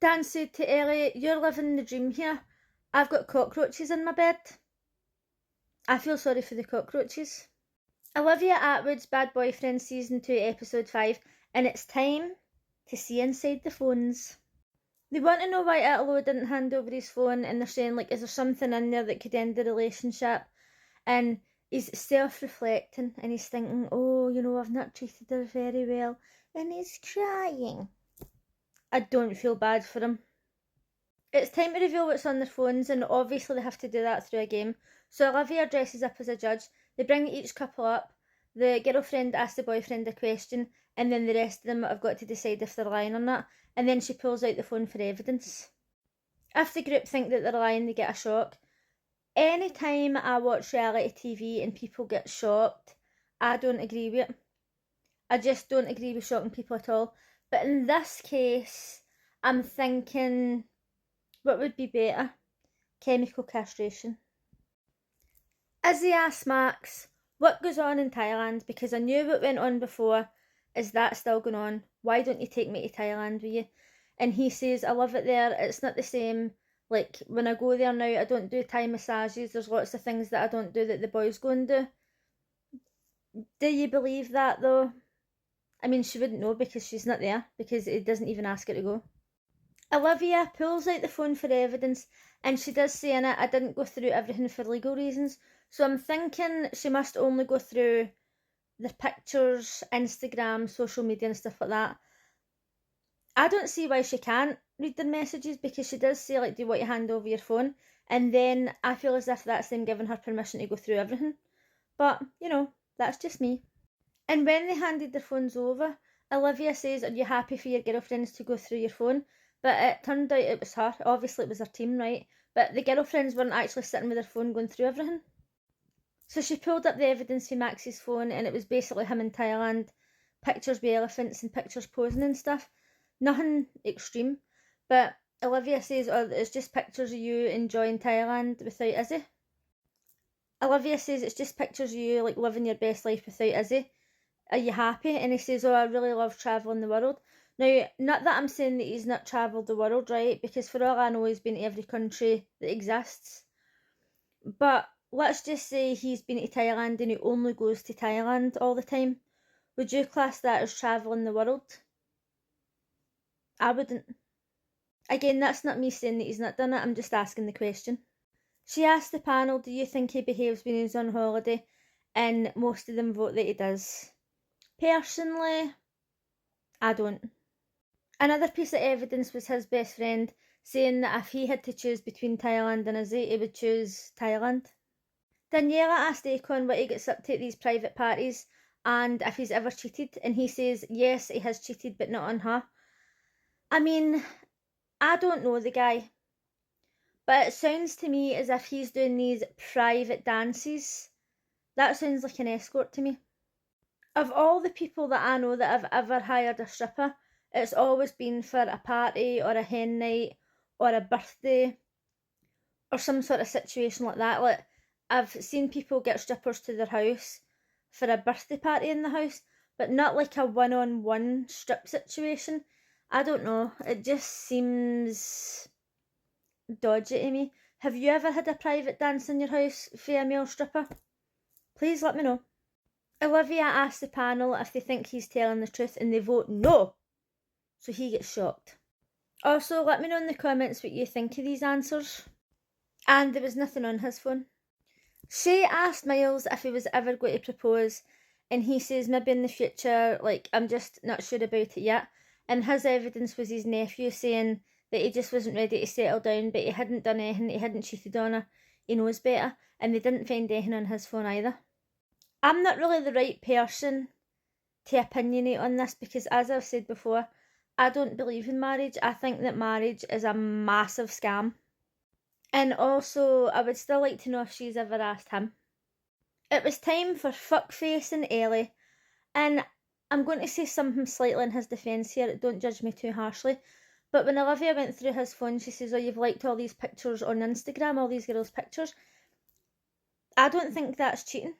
Dan said to Ellie, "You're living the dream here. I've got cockroaches in my bed." I feel sorry for the cockroaches. Olivia Atwood's Bad Boyfriend Season 2 Episode 5, and it's time to see inside the phones. They want to know why Italo didn't hand over his phone, and they're saying, like, is there something in there that could end the relationship? And he's self-reflecting, and he's thinking, oh, you know, I've not treated her very well, and he's crying. I don't feel bad for him. It's time to reveal what's on their phones, and obviously they have to do that through a game. So Olivia dresses up as a judge, they bring each couple up, the girlfriend asks the boyfriend a question, and then the rest of them have got to decide if they're lying or not, and then she pulls out the phone for evidence. If the group think that they're lying, they get a shock. Anytime I watch reality TV and people get shocked, I don't agree with it. I just don't agree with shocking people at all. But in this case, I'm thinking, what would be better? Chemical castration. Izzy asks Max, what goes on in Thailand? Because I knew what went on before. Is that still going on? Why don't you take me to Thailand with you? And he says, I love it there. It's not the same. Like, when I go there now, I don't do Thai massages. There's lots of things that I don't do that the boys go and do. Do you believe that, though? I mean, she wouldn't know because she's not there, because it doesn't even ask her to go. Olivia pulls out the phone for evidence, and she does say in it, I didn't go through everything for legal reasons. So I'm thinking she must only go through the pictures, Instagram, social media and stuff like that. I don't see why she can't read their messages, because she does say, like, do you want to hand over your phone? And then I feel as if that's them giving her permission to go through everything. But, you know, that's just me. And when they handed their phones over, Olivia says, are you happy for your girlfriends to go through your phone? But it turned out it was her. Obviously it was her team, right? But the girlfriends weren't actually sitting with their phone going through everything. So she pulled up the evidence from Max's phone, and it was basically him in Thailand, pictures with elephants and pictures posing and stuff. Nothing extreme. But Olivia says, oh, it's just pictures of you enjoying Thailand without Izzy. Olivia says, it's just pictures of you, like, living your best life without Izzy. Are you happy? And he says, oh, I really love travelling the world. Now, not that I'm saying that he's not travelled the world, right? Because for all I know, he's been to every country that exists. But let's just say he's been to Thailand and he only goes to Thailand all the time. Would you class that as travelling the world? I wouldn't. Again, that's not me saying that he's not done it, I'm just asking the question. She asked the panel, do you think he behaves when he's on holiday? And most of them vote that he does. Personally, I don't. Another piece of evidence was his best friend saying that if he had to choose between Thailand and Izzy, he would choose Thailand. Daniela asked Akon what he gets up to at these private parties and if he's ever cheated, and he says yes, he has cheated, but not on her. I mean, I don't know the guy, but it sounds to me as if he's doing these private dances. That sounds like an escort to me. Of all the people that I know that have ever hired a stripper, it's always been for a party or a hen night or a birthday or some sort of situation like that. Like, I've seen people get strippers to their house for a birthday party in the house, but not like a one-on-one strip situation. I don't know, it just seems dodgy to me. Have you ever had a private dance in your house for a male stripper? Please let me know. Olivia asked the panel if they think he's telling the truth, and they vote no. So he gets shocked. Also, let me know in the comments what you think of these answers. And there was nothing on his phone. Shay asked Miles if he was ever going to propose, and he says maybe in the future, like, I'm just not sure about it yet. And his evidence was his nephew saying that he just wasn't ready to settle down, but he hadn't done anything, he hadn't cheated on her, he knows better, and they didn't find anything on his phone either. I'm not really the right person to opinionate on this, because as I've said before, I don't believe in marriage. I think that marriage is a massive scam. And also, I would still like to know if she's ever asked him. It was time for fuckface and Ellie, and I'm going to say something slightly in his defence here, don't judge me too harshly, but when Olivia went through his phone, she says, oh, you've liked all these pictures on Instagram, all these girls' pictures. I don't think that's cheating.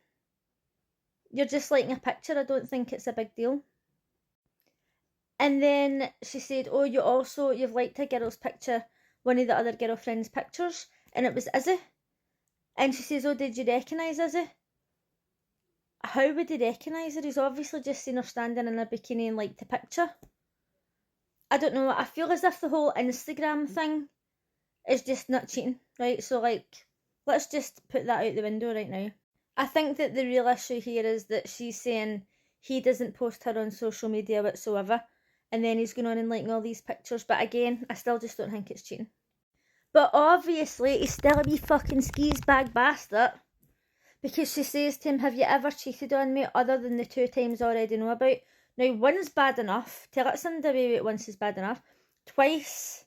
You're just liking a picture, I don't think it's a big deal. And then she said, oh, you've liked a girl's picture, one of the other girlfriend's pictures, and it was Izzy. And she says, oh, did you recognise Izzy? How would he recognise her? He's obviously just seen her standing in a bikini and liked the picture. I don't know, I feel as if the whole Instagram thing is just not cheating, right? So, like, let's just put that out the window right now. I think that the real issue here is that she's saying he doesn't post her on social media whatsoever, and then he's going on and liking all these pictures. But again, I still just don't think it's cheating. But obviously, he's still a wee fucking skis bag bastard, because she says to him, have you ever cheated on me other than the 2 times I already know about? Now, one's bad enough. To let somebody away with once is bad enough. Twice.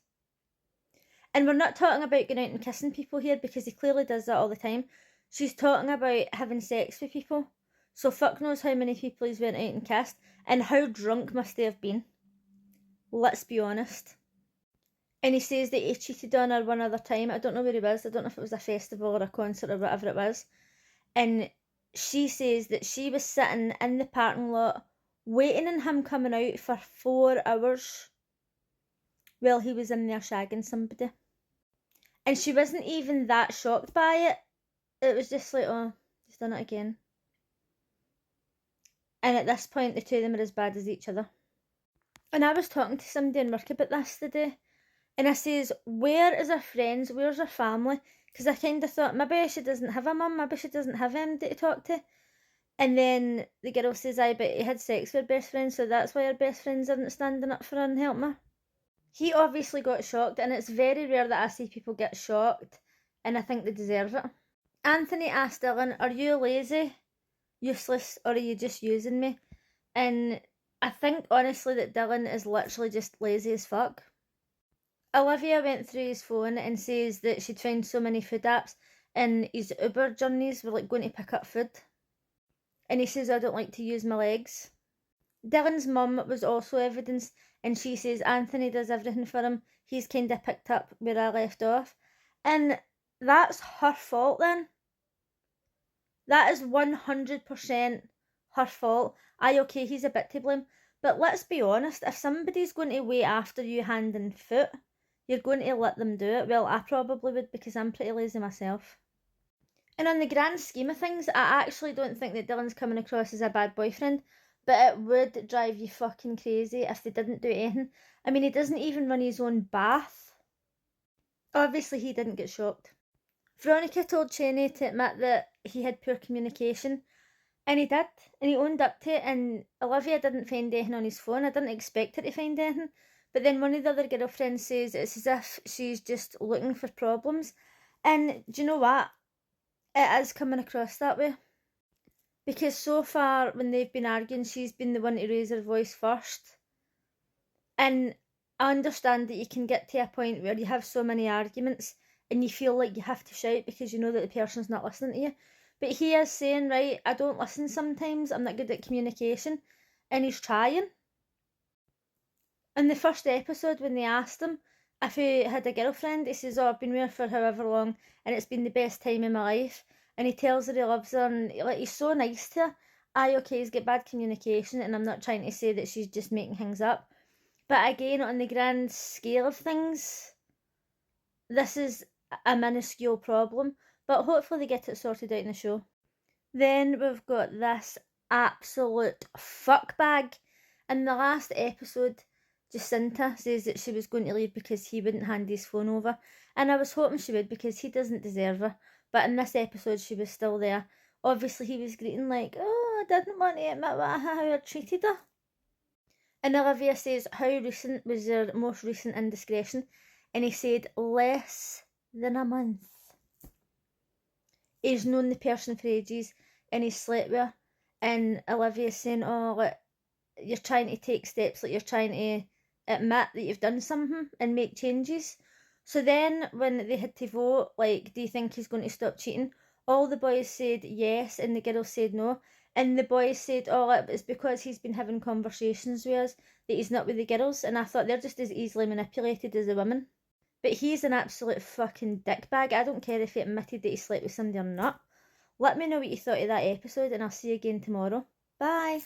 And we're not talking about going out and kissing people here, because he clearly does that all the time. She's talking about having sex with people. So fuck knows how many people he's went out and kissed, and how drunk must they have been. Let's be honest. And he says that he cheated on her one other time. I don't know where he was. I don't know if it was a festival or a concert or whatever it was. And she says that she was sitting in the parking lot waiting on him coming out for 4 hours while he was in there shagging somebody. And she wasn't even that shocked by it. It was just like, oh, he's done it again. And at this point, the two of them are as bad as each other. And I was talking to somebody in work about this today, and I says, where is her friends? Where's her family? Because I kind of thought, maybe she doesn't have a mum, maybe she doesn't have anybody to talk to. And then the girl says, aye, but he had sex with her best friend, so that's why her best friends aren't standing up for her and helping her. He obviously got shocked, and it's very rare that I see people get shocked, and I think they deserve it. Anthony asked Dylan, are you lazy, useless, or are you just using me? And I think honestly that Dylan is literally just lazy as fuck. Olivia went through his phone and says that she'd found so many food apps, and his Uber journeys were like going to pick up food. And he says, I don't like to use my legs. Dylan's mum was also evidence, and she says Anthony does everything for him. He's kind of picked up where I left off. And that's her fault then. That is 100% her fault. Aye, okay, he's a bit to blame. But let's be honest, if somebody's going to wait after you hand and foot, you're going to let them do it. Well, I probably would, because I'm pretty lazy myself. And on the grand scheme of things, I actually don't think that Dylan's coming across as a bad boyfriend, but it would drive you fucking crazy if they didn't do anything. I mean, he doesn't even run his own bath. Obviously, he didn't get shocked. Veronica told Cheney to admit that he had poor communication, and he did, and he owned up to it, and Olivia didn't find anything on his phone. I didn't expect her to find anything, but then one of the other girlfriends says it's as if she's just looking for problems, and do you know what? It is coming across that way. Because so far, when they've been arguing, she's been the one to raise her voice first. And I understand that you can get to a point where you have so many arguments and you feel like you have to shout because you know that the person's not listening to you. But he is saying, right, I don't listen sometimes, I'm not good at communication. And he's trying. In the first episode, when they asked him if he had a girlfriend, he says, oh, I've been with her for however long and it's been the best time in my life. And he tells her he loves her, and like, he's so nice to her. Aye, okay, he's got bad communication, and I'm not trying to say that she's just making things up. But again, on the grand scale of things, this is a minuscule problem, but hopefully they get it sorted out in the show. Then we've got this absolute fuckbag. In the last episode, Jacinta says that she was going to leave because he wouldn't hand his phone over, and I was hoping she would because he doesn't deserve her. But in this episode, she was still there. Obviously, he was greeting like, oh, I didn't want to admit how I treated her. And Olivia says, how recent was your most recent indiscretion? And he said, less than a month. He's known the person for ages, and he's slept with her. And Olivia's saying, oh, like, you're trying to take steps, like you're trying to admit that you've done something and make changes. So then when they had to vote, like, do you think he's going to stop cheating? All the boys said yes, and the girls said no. And the boys said, oh, it's because he's been having conversations with us that he's not with the girls. And I thought they're just as easily manipulated as the women. But he's an absolute fucking dickbag. I don't care if he admitted that he slept with somebody or not. Let me know what you thought of that episode, and I'll see you again tomorrow. Bye.